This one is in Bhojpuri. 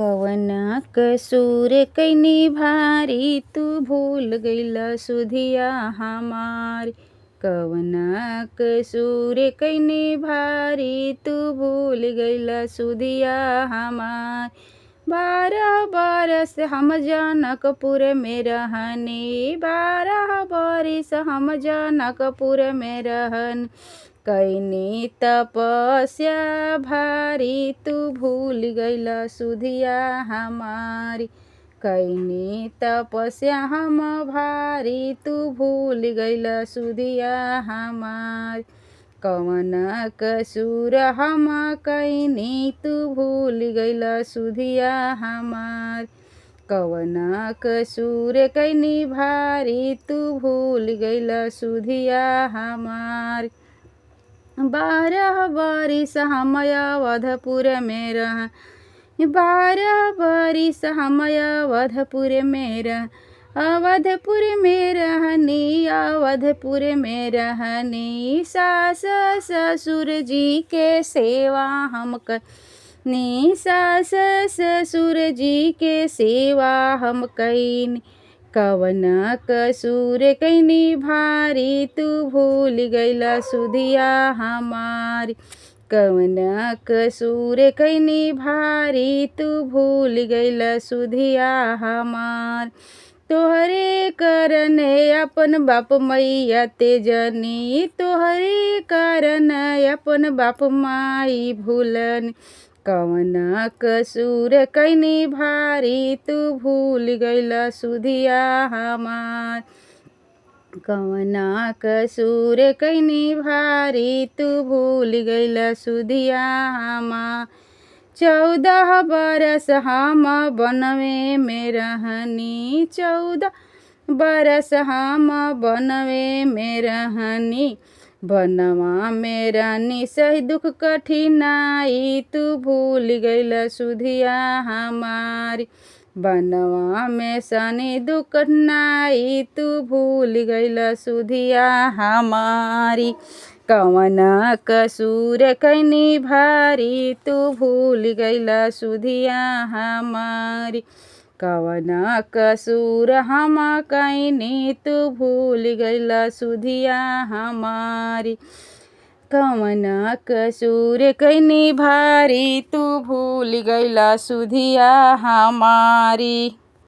कवना कसूर कैनी भारी तू भूल गइला सुधिया हमार। कवना कसूर कैनी भारी तू भूल गइला सुधिया हमार। 12 बरस हम जनकपुर में रहनी, 12 बरिस हम जनकपुर में रहन। कैनी तपस्या भारी तू भूल गइला सुधिया हमारी। कैनी तपस्या हम भारी तू भूल गइला सुधिया हमार। कवना कसूर हम कैनी तू भूल गइला सुधिया हमार। कवना कसूर कैनी भारी तू भूल गइला सुधिया हमार। 12 बरिस हम अवधपुर में रह, 12 बरिस हम अवधपुर में रह, अवधपुर में रहनी, अवधपुर में रहनी। सास ससुर जी के सेवा हम करनी, सास ससुर जी के सेवा हम कैनी। कवना कसूर कैनी भारी तू भूल गइला सुधिया हमारी। कवना कसूर कैनी भारी तू भूल गइला सुधिया हमार। तोहरे करन अपन बाप मैया तेजनी, तोहरे करन अपन बाप माई भूलन। कवना कसूर कैनी भारी तू भूल गइला सुधिया हमार। कवना कसूर कैनी भारी तू भूल गइला सुधिया हमार। 14 बरस हम बनवे में रहनी, 14 बरस हम बनवे में रहनी। बनवा में रानी सही दुख कठिनाई तू भूल गइला सुधिया हमारी। बनवा में सनी दुख कठिनाई तू भूल गइला सुधिया हमारी। कवना कसूर कैनी भारी तू भूल गइला सुधिया हमारी। कवना कसूर हम कैनी तू भूल गइला सुधिया हमारी। कवना कसूर कैनी भारी तू भूल गइला सुधिया हमारी।